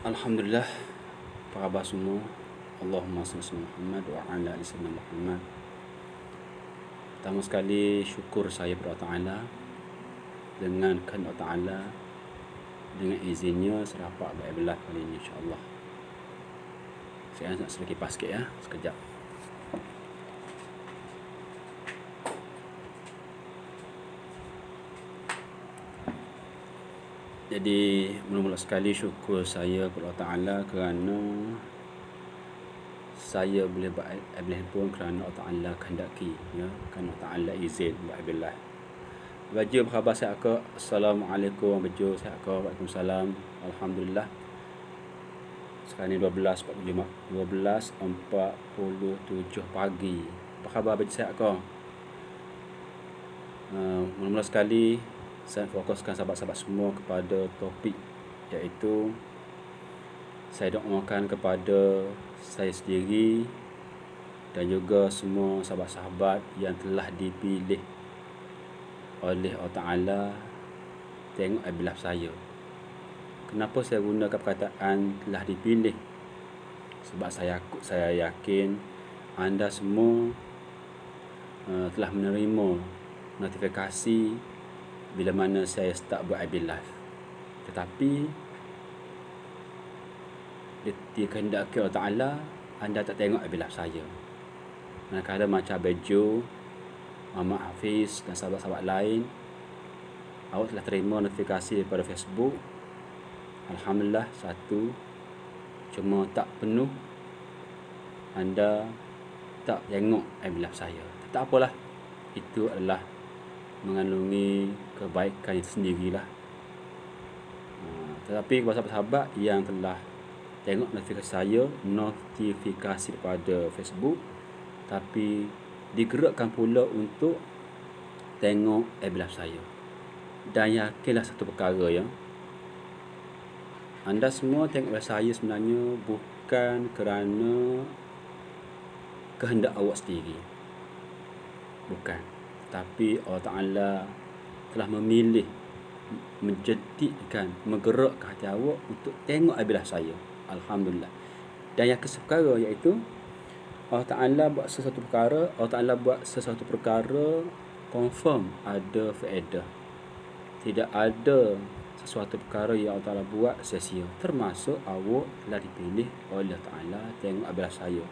Alhamdulillah, apa khabar semua? Allahumma salli ala Muhammad wa ala ali sayyidina Muhammad. Pertama sekali syukur saya kepada Allah Ta'ala. Dengan kehendak Allah Ta'ala, dengan izinnya saya dapat berillah kali ini insya-Allah. Saya nak sedikit kipas sikit ya, sekejap. Jadi mula-mula sekali syukur saya kepada Allah Ta'ala kerana saya boleh berillah pun kerana Allah Ta'ala kehendaki, ya, kerana Allah Ta'ala izin berillah. Baca khabar saya ke Assalamualaikum, baca saya ke Waalaikumsalam. Alhamdulillah. Sekarang ni 12:47 pagi. Apa khabar baca saya ke? Mula-mula sekali saya fokuskan sahabat-sahabat semua kepada topik, iaitu saya doakan kepada saya sendiri dan juga semua sahabat-sahabat yang telah dipilih oleh Allah Ta'ala tengok ibadah saya. Kenapa saya gunakan perkataan telah dipilih? Sebab saya yakin anda semua telah menerima notifikasi bila mana saya start buat IB Live. Tetapi dikehendaki Allah Ta'ala anda tak tengok IB Live saya. Manakala macam Bejo, Muhammad Hafiz dan sahabat-sahabat lain, awak telah terima notifikasi daripada Facebook. Alhamdulillah, satu, cuma tak penuh anda tak tengok IB Live saya. Tak apalah, itu adalah mengandungi kebaikan itu sendirilah. Tetapi kepada sahabat-sahabat yang telah tengok notifikasi daripada Facebook, tapi digerakkan pula untuk tengok IB Live saya, dan yakinlah satu perkara, ya, anda semua tengok IB Live saya sebenarnya bukan kerana kehendak awak sendiri, bukan. Tapi Allah Ta'ala telah memilih, menjadikan, menggerakkan hati awak untuk tengok IB Live saya. Alhamdulillah. Dan yang keseperkara, iaitu Allah Ta'ala buat sesuatu perkara, Allah Ta'ala buat sesuatu perkara confirm ada faedah. Tidak ada sesuatu perkara yang Allah Ta'ala buat sia-sia. Termasuk awak telah dipilih oleh Allah Ta'ala tengok IB Live saya.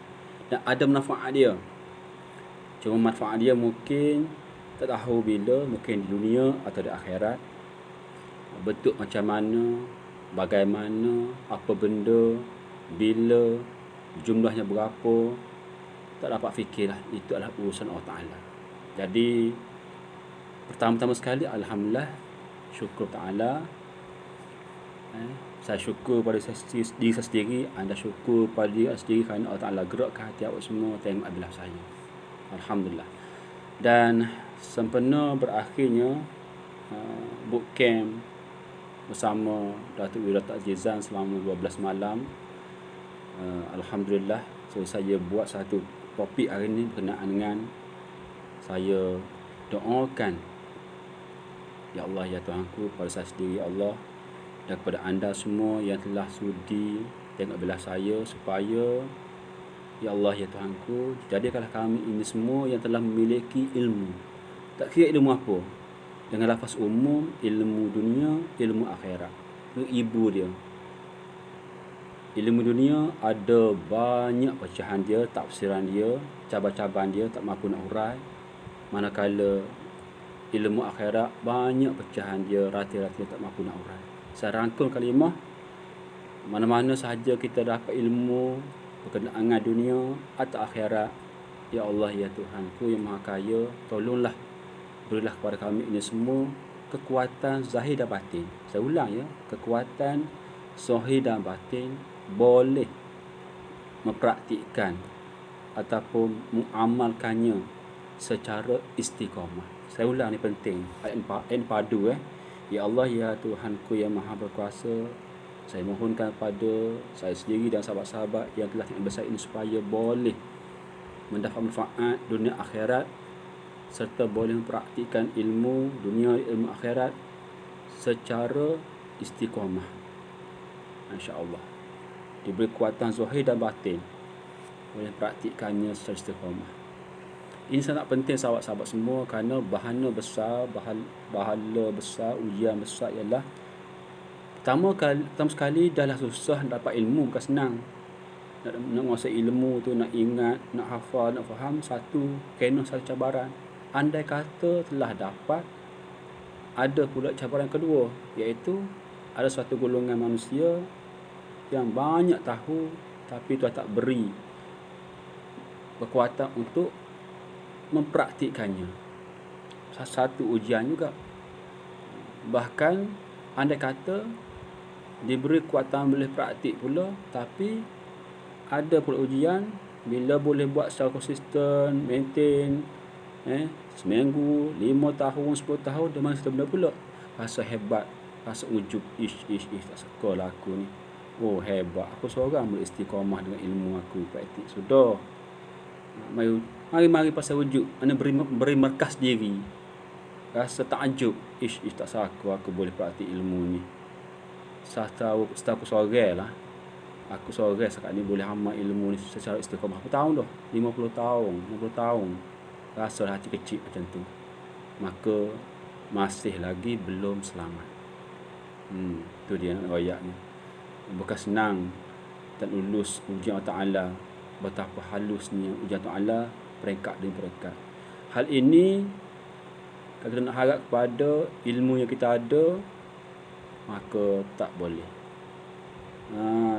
Dan ada manfaat dia. Cuma manfaat dia mungkin tak tahu bila, mungkin di dunia atau di akhirat. Bentuk macam mana, bagaimana, apa benda, bila, jumlahnya berapa, tak dapat fikirlah. Itu adalah urusan Allah Ta'ala. Jadi pertama-tama sekali, Alhamdulillah, syukur Ta'ala. Saya syukur pada diri saya sendiri, anda syukur pada diri sendiri kerana Allah Ta'ala gerakkan hati awak semua tengok IB Live saya. Alhamdulillah. Dan sempena berakhirnya bootcamp bersama Datuk Wirata Azizan selama 12 malam. Alhamdulillah, so saya buat satu topik hari ini berkenaan dengan saya doakan, ya Allah, ya Tuhanku, pada saya sendiri, ya Allah, dan kepada anda semua yang telah sudi tengok IB Live saya, supaya ya Allah, ya Tuhanku, jadikanlah kami ini semua yang telah memiliki ilmu. Tak kira ilmu apa, dengan lafaz umum, ilmu dunia, ilmu akhirat. Itu ibu dia. Ilmu dunia ada banyak pecahan dia, tafsiran dia, cabar-cabaran dia tak mampu nak urai. Manakala ilmu akhirat banyak pecahan dia, rati-rati tak mampu nak urai. Saya rangkum kalimah, mana-mana sahaja kita dapat ilmu berkenaan dengan dunia atau akhirat, ya Allah, ya Tuhanku yang Maha Kaya, tolonglah, berilah kepada kami ini semua kekuatan zahir dan batin. Saya ulang, ya, kekuatan zahir dan batin boleh mempraktikkan ataupun mengamalkannya secara istiqamah. Saya ulang, ni penting, ayat padu, ya Allah, ya Tuhanku yang Maha Berkuasa, saya mohonkan kepada saya sendiri dan sahabat-sahabat yang telah tengok besar ini supaya boleh mendapat manfaat dunia akhirat, serta boleh mempraktikkan ilmu dunia, ilmu akhirat secara istiqamah, insya-Allah. diberi kekuatan zahir dan batin, boleh praktikkannya secara istiqamah. Ini sangat penting sahabat-sahabat semua, kerana bahala besar, ujian besar ialah pertama sekali dah susah nak dapat ilmu, bukan senang. Nak menguasai ilmu tu, nak ingat, nak hafal, nak faham, kena satu cabaran. Andai kata telah dapat, ada pula cabaran kedua, iaitu ada suatu golongan manusia yang banyak tahu tapi Tuhan tak beri kekuatan untuk mempraktikkannya. Satu ujian juga. Bahkan andai kata diberi kekuatan boleh praktik pula, tapi ada pula ujian bila boleh buat secara konsisten, maintain seminggu, 5 tahun, 10 tahun, dia mana satu benda pula rasa hebat, rasa ujub, tak suka aku ni, oh hebat, aku seorang boleh istiqamah dengan ilmu aku, praktik. Sudah, mari pasal wujud, mana beri markas diri, rasa takjub, tak sangka aku boleh praktik ilmu ni. Setahu aku seorang lah, aku seorang sekarang ni boleh amal ilmu ni secara istiqamah. Berapa tahun dah? 50 tahun, 60 tahun. Rasa hati kecil macam tu, maka masih lagi belum selamat. Tu dia nak ayatnya. Bukan senang dan lulus ujian Allah Ta'ala. Betapa halusnya ujian Allah Ta'ala, peringkat demi peringkat. Hal ini, kalau kita nak harap kepada ilmu yang kita ada, maka tak boleh.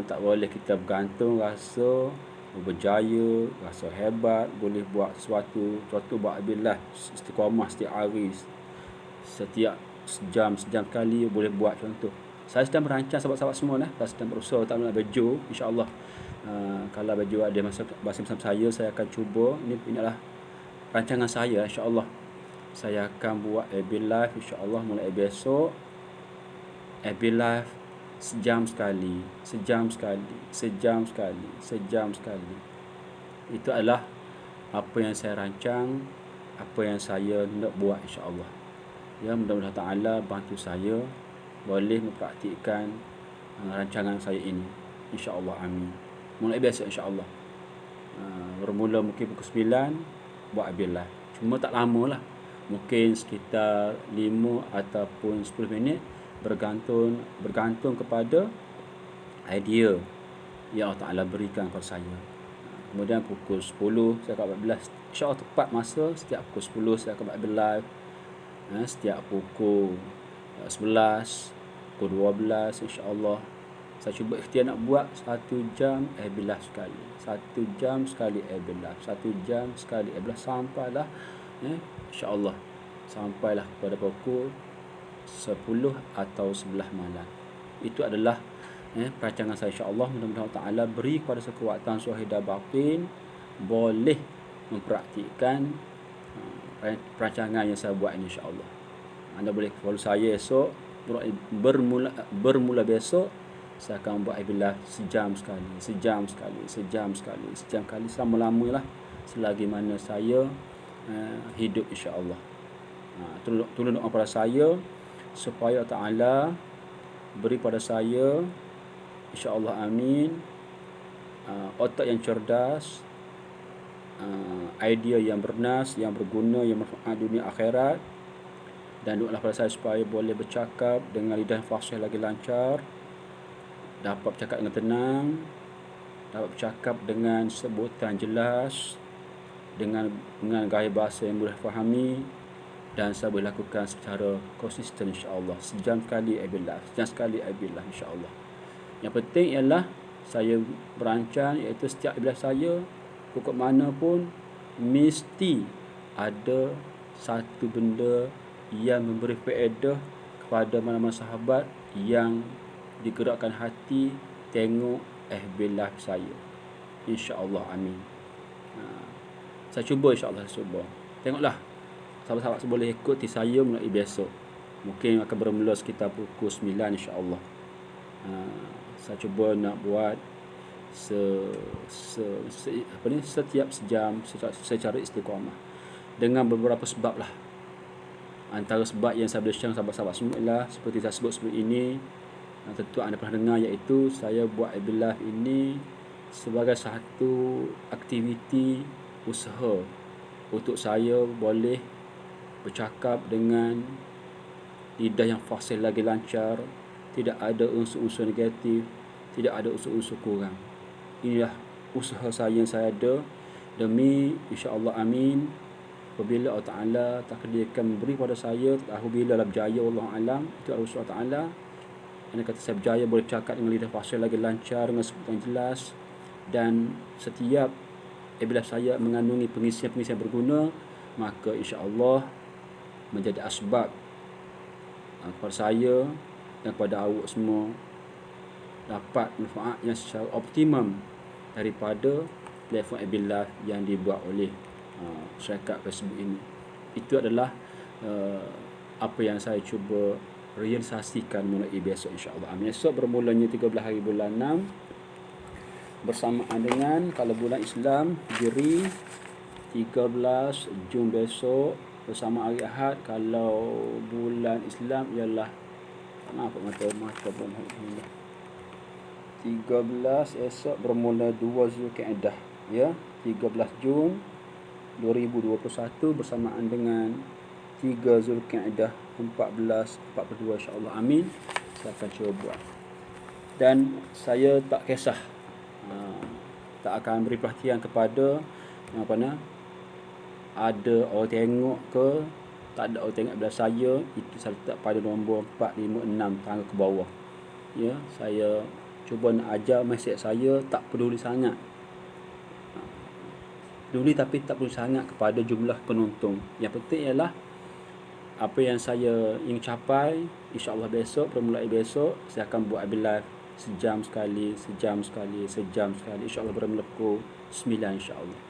Tak boleh kita bergantung rasa berjaya, rasa hebat, boleh buat sesuatu buat billah istiqamah setiap hari, setiap sejam sekali boleh buat contoh. Saya sedang merancang sahabat-sahabat semua lah. Saya sedang berusaha tak nak baju, insya-Allah. Kalau baju ada masa bersama saya akan cuba. Ini adalah rancangan saya, insya-Allah. Saya akan buat AB Live insya-Allah mulai besok. AB Live sejam sekali. Itu adalah apa yang saya rancang, apa yang saya nak buat, insya-Allah. Ya, mudah-mudahan Ta'ala bantu saya boleh mempraktikkan rancangan saya ini, insya-Allah. Amin. Mulai besok, insya-Allah. Bermula mungkin pukul 9 buat AB Live. Cuma tak lama lah, mungkin sekitar 5 ataupun 10 minit, bergantung kepada idea yang Allah Ta'ala berikan kepada saya. Kemudian pukul 10 saya akan 14, insya-Allah tepat masa. Setiap pukul 10 saya akan buat live. Setiap pukul 11, pukul 12, insya-Allah saya cuba ikhtiar nak buat 1 jam live sekali. 1 jam sekali live, 1 jam sekali live, sampailah insya-Allah sampailah pada pukul 10 atau 11 malam. Itu adalah perancangan saya, insya-Allah. Mudah-mudahan Allah Ta'ala beri kepada kekuatan zahir dan batin, boleh mempraktikkan perancangan yang saya buat ini, insya-Allah. Anda boleh follow saya esok, bermula besok. Saya akan buat live sejam sekali, selama-lamanya lah, selagi mana saya hidup, insya-Allah. Tolong doa pada saya supaya Allah Ta'ala beri pada saya, insya-Allah, amin, otak yang cerdas, idea yang bernas, yang berguna, yang bermanfaat dunia akhirat. Dan doalah pada saya supaya boleh bercakap dengan lidah fasih lagi lancar, dapat bercakap dengan tenang, dapat bercakap dengan sebutan jelas, dengan gaya bahasa yang mudah fahami, dan saya boleh lakukan secara konsisten, insya-Allah. Sejam sekali live, insya-Allah. Yang penting ialah saya berancang, iaitu setiap live saya, pokok mana pun, mesti ada satu benda yang memberi faedah kepada mana-mana sahabat yang digerakkan hati tengok FB Live saya, insya-Allah. Amin. Saya cuba, insya-Allah. Tengoklah sahabat-sahabat boleh ikuti saya mulai besok. Mungkin akan bermula sekitar pukul 9, insya-Allah. Saya cuba nak buat setiap sejam secara istiqamah, dengan beberapa sebab lah. Antara sebab yang saya boleh share sahabat-sahabat semua ialah seperti saya sebut sebelum ini, Tentu anda pernah dengar, iaitu saya buat IB Live ini sebagai satu aktiviti usaha untuk saya boleh bercakap dengan lidah yang fasih lagi lancar, tidak ada unsur-unsur negatif, tidak ada unsur-unsur kurang. Inilah usaha saya yang saya ada demi insya-Allah, amin, apabila Allah Ta'ala takdirkan memberi pada saya, apabila lah berjaya, Allah Alam, itu Allah Ta'ala. Anda kata saya berjaya boleh cakap dengan lidah fasih lagi lancar, dengan sebutan jelas, dan setiap apabila saya mengandungi pengisian-pengisian berguna, maka insya-Allah menjadi asbab kepada saya dan kepada awak semua dapat manfaat yang secara optimum daripada platform IB Live yang dibuat oleh syarikat Facebook ini. Itu adalah apa yang saya cuba realisasikan mulai besok, insya-Allah. Besok bermulanya 13 hari bulan 6 bersamaan dengan, kalau bulan Islam Hijri, 13 Jun besok bersama hari Ahad. Kalau bulan Islam ialah, kenapa mata 13 esok bermula 2 Zulkaidah, ya, 13 Jun 2021 bersamaan dengan 3 Zulkaidah 1442, insya-Allah, amin. Saya akan cuba buat, dan saya tak kisah, tak akan beri perhatian kepada apa ada orang tengok ke tak ada orang tengok belah saya. Itu saya letak pada nombor 4, 5, 6 tangga ke bawah, ya. Saya cuba nak ajar mesej saya tak peduli sangat, peduli tapi tak peduli sangat kepada jumlah penonton. Yang penting ialah apa yang saya ingin capai. InsyaAllah besok, bermulai besok, saya akan buat IB Live sejam sekali, InsyaAllah bermula pukul 9, insyaAllah.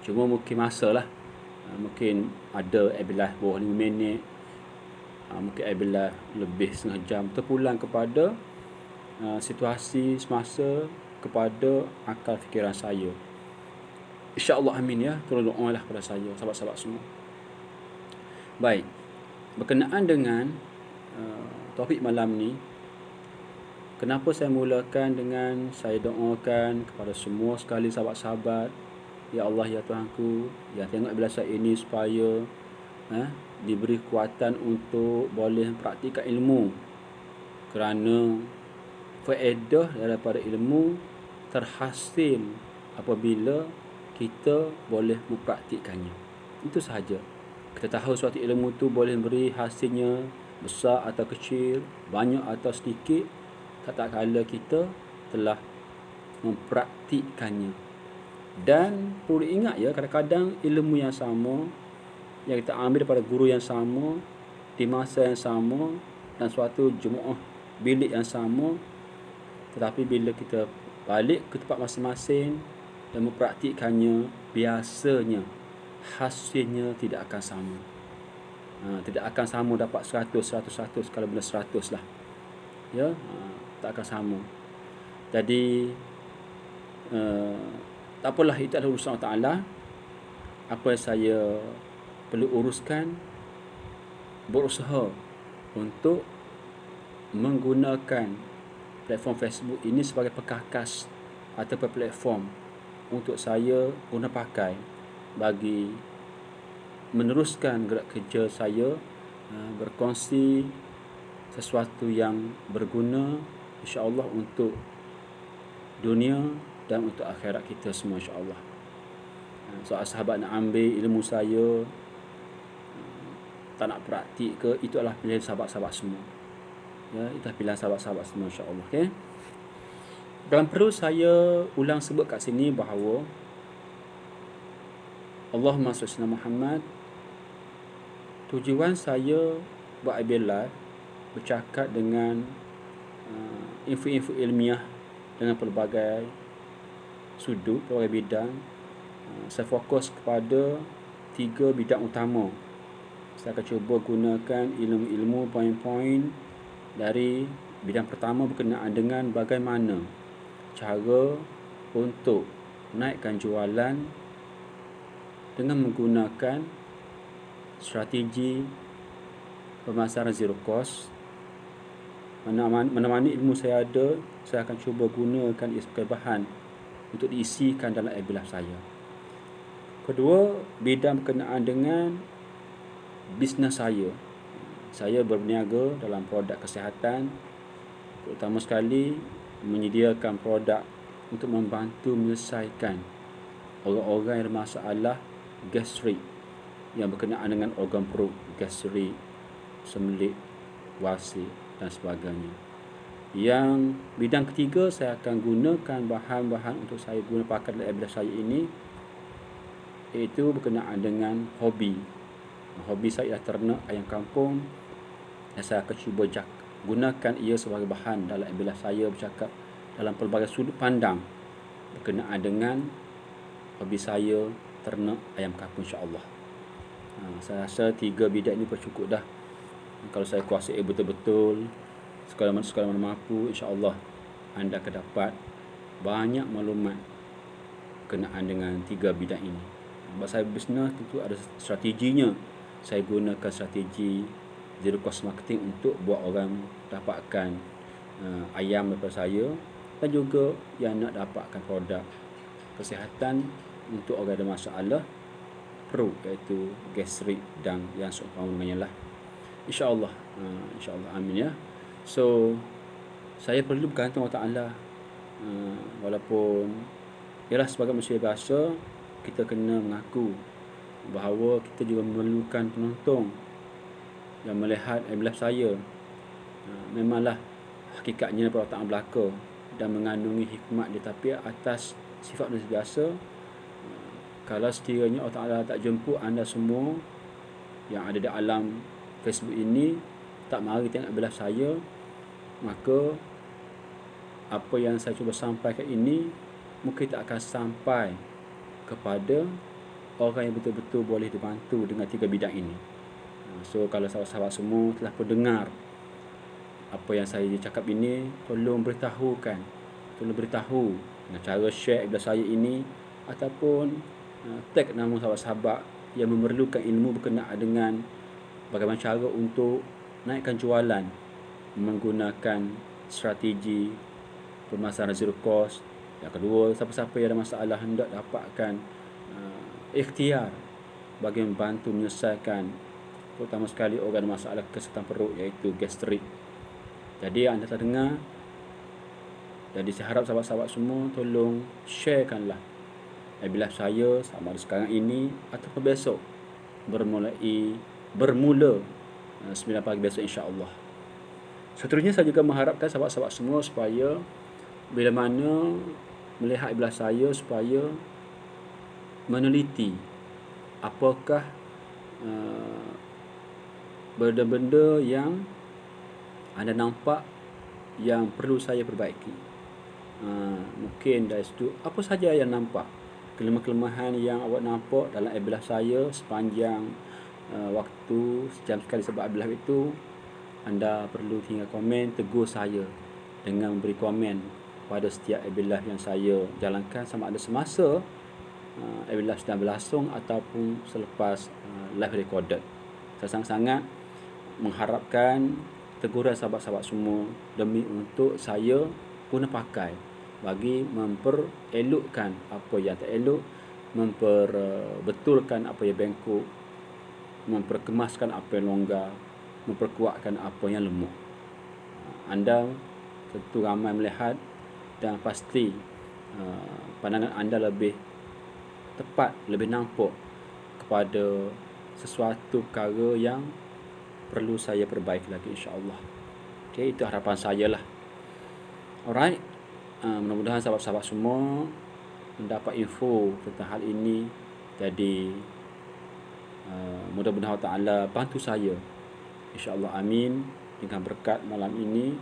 Cuma mungkin masa lah, mungkin ada IB Live bawah 5 minit, mungkin IB Live lebih setengah jam, terpulang kepada situasi semasa, kepada akal fikiran saya. InsyaAllah, amin, ya. Tolong doalah kepada saya, sahabat-sahabat semua. Baik, berkenaan dengan topik malam ni, kenapa saya mulakan dengan saya doakan kepada semua sekali sahabat-sahabat, ya Allah, ya Tuhanku, yang tengok bila saya ini, supaya diberi kekuatan untuk boleh praktikkan ilmu, kerana faedah daripada ilmu terhasil apabila kita boleh mempraktikkannya. Itu sahaja. Kita tahu suatu ilmu tu boleh beri hasilnya besar atau kecil, banyak atau sedikit, tak kala kita telah mempraktikkannya. Dan perlu ingat, ya, kadang-kadang ilmu yang sama yang kita ambil daripada guru yang sama di masa yang sama dan suatu jemaah bilik yang sama, tetapi bila kita balik ke tempat masing-masing dan mempraktikkannya, biasanya hasilnya tidak akan sama. Tidak akan sama dapat 100 kalau benar 100 lah, ya. Tak akan sama. Jadi tak apalah, itu adalah urusan Allah Ta'ala. Apa yang saya perlu uruskan, berusaha untuk menggunakan platform Facebook ini sebagai perkakas atau platform untuk saya guna pakai bagi meneruskan gerak kerja saya, berkongsi sesuatu yang berguna, insya-Allah, untuk dunia dan untuk akhirat kita semua, insya-Allah. Soal sahabat nak ambil ilmu saya, tak nak praktik ke, itu adalah pilihan sahabat-sahabat semua, ya. Itu pilihan sahabat-sahabat semua, insya-Allah, okey. Dan perlu saya ulang sebut kat sini bahawa Allahumma salli ala Muhammad, tujuan saya buat IB Live, bercakap dengan info-info ilmiah dengan pelbagai sudut, pelbagai bidang. Saya fokus kepada 3 bidang utama. Saya akan cuba gunakan ilmu-ilmu, poin-poin dari bidang pertama berkenaan dengan bagaimana cara untuk naikkan jualan dengan menggunakan strategi pemasaran zero cost, mana-mana ilmu saya ada, saya akan cuba gunakan ia sebagai bahan untuk diisikan dalam ibadah saya. Kedua, bidang berkenaan dengan bisnes saya. Saya berniaga dalam produk kesihatan, terutama sekali menyediakan produk untuk membantu menyelesaikan orang-orang yang ada masalah gastrik yang berkenaan dengan organ perut, gastrik, sembelit, wasir dan sebagainya. Yang bidang ketiga, saya akan gunakan bahan-bahan untuk saya guna pakai dalam ibadah saya ini, iaitu berkenaan dengan hobi. Hobi saya ialah ternak ayam kampung, dan saya akan cuba gunakan ia sebagai bahan dalam ibadah saya bercakap dalam pelbagai sudut pandang berkenaan dengan hobi saya ternak ayam kampung, insya-Allah. Saya rasa 3 bidang ini cukup dah. Kalau saya kuasai betul-betul, sekadar mana mampu, insya-Allah anda akan dapat banyak maklumat berkenaan dengan 3 bidang ini. Sebab saya bisnes tentu ada strateginya. Saya gunakan strategi zero cost marketing untuk buat orang dapatkan ayam daripada saya, dan juga yang nak dapatkan produk kesihatan untuk orang ada masalah perut, iaitu gastrik dan yang seumpama dengannya lah. InsyaAllah, insyaAllah, amin ya. So, saya perlu bergantung Allah Ta'ala. Walaupun ialah sebagai manusia biasa, kita kena mengaku bahawa kita juga memerlukan penonton yang melihat ibadah saya. Memanglah hakikatnya Allah Ta'ala belaka dan mengandungi hikmat dia, tapi atas sifat manusia biasa, kalau sekiranya Allah Ta'ala tak jemput anda semua yang ada di alam Facebook ini, tak mari tengok ibadah saya, maka apa yang saya cuba sampaikan ini mungkin tak akan sampai kepada orang yang betul-betul boleh dibantu dengan 3 bidang ini. So, kalau sahabat-sahabat semua telah pendengar apa yang saya cakap ini, tolong beritahu dengan cara share ibadah saya ini, ataupun tag nama sahabat-sahabat yang memerlukan ilmu berkenaan dengan bagaimana cara untuk naikkan jualan menggunakan strategi pemasaran zero cost. Yang kedua, siapa-siapa yang ada masalah hendak dapatkan ikhtiar bagi membantu menyelesaikan, terutama sekali orang ada masalah kesihatan perut, iaitu gastrik. Jadi anda terdengar, jadi saya harap sahabat-sahabat semua tolong sharekanlah ibadah saya sama ada sekarang ini ataupun besok, bermula 9 pagi besok, insya-Allah. Seterusnya saya juga mengharapkan sahabat-sahabat semua supaya bila mana melihat ibadah saya, supaya meneliti apakah benda-benda yang anda nampak yang perlu saya perbaiki. Mungkin dari situ, apa saja yang nampak, kelemahan-kelemahan yang awak nampak dalam ibadah saya sepanjang waktu sejam sekali sebab ibadah itu, anda perlu tinggal komen, tegur saya dengan memberi komen pada setiap ibadah yang saya jalankan, sama ada semasa ibadah sedang berlangsung ataupun selepas live recorded. Saya sangat-sangat mengharapkan teguran sahabat-sahabat semua demi untuk saya guna pakai bagi memperelokkan apa yang tak elok, memperbetulkan apa yang bengkok, memperkemaskan apa yang longgar, memperkuatkan apa yang lemah. Anda tentu ramai melihat dan pasti pandangan anda lebih tepat, lebih nampak kepada sesuatu perkara yang perlu saya perbaiki lagi, insya-Allah. Okay, itu harapan saya lah. Alright, mudah-mudahan sahabat-sahabat semua mendapat info tentang hal ini. Jadi mudah-mudahan Allah Ta'ala bantu saya, insya-Allah, amin, dengan berkat malam ini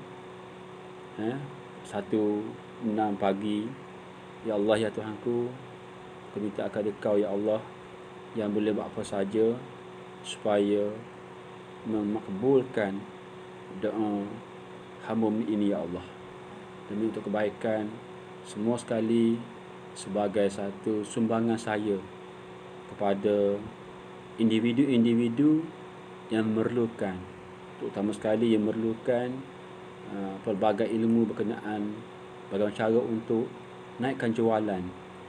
1:06 pagi. Ya Allah, ya Tuhanku, aku minta kepada Kau, ya Allah, yang boleh buat apa saja supaya memakbulkan doa hamba ini, ya Allah, demi untuk kebaikan semua sekali, sebagai satu sumbangan saya kepada individu-individu yang memerlukan, terutama sekali yang memerlukan pelbagai ilmu berkenaan bagaimana cara untuk naikkan jualan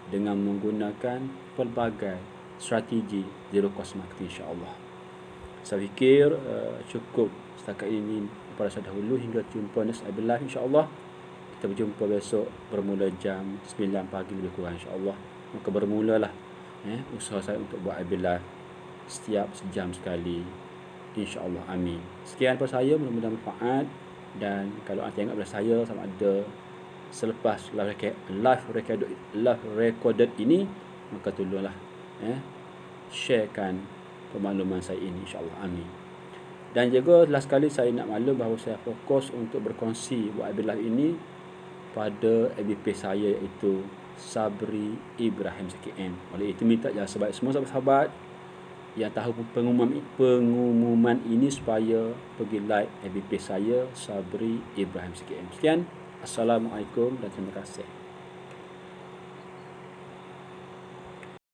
dengan menggunakan pelbagai strategi zero cost marketing, insya-Allah. Saya fikir cukup setakat ini pada saya dahulu. Hingga jumpa next live, insya-Allah. Kita berjumpa besok bermula jam 9 pagi lebih kurang, insya-Allah. Maka bermulalah usaha saya untuk buat live setiap sejam sekali, insya-Allah. Amin. Sekian daripada saya, mudah-mudahan bermanfaat. Dan kalau anda tengok daripada saya sama ada selepas live recorded ini, maka tolonglah sharekan pemakluman saya ini, insya-Allah. Amin. Dan juga last sekali saya nak maklum bahawa saya fokus untuk berkongsi buat live ini pada FB saya, iaitu Sabri Ibrahim CKM. Oleh itu minta jangan sebaik semua sahabat-sahabat yang tahu pengumuman ini supaya pergi like FB saya Sabri Ibrahim CKM. Sekian, assalamualaikum dan terima kasih.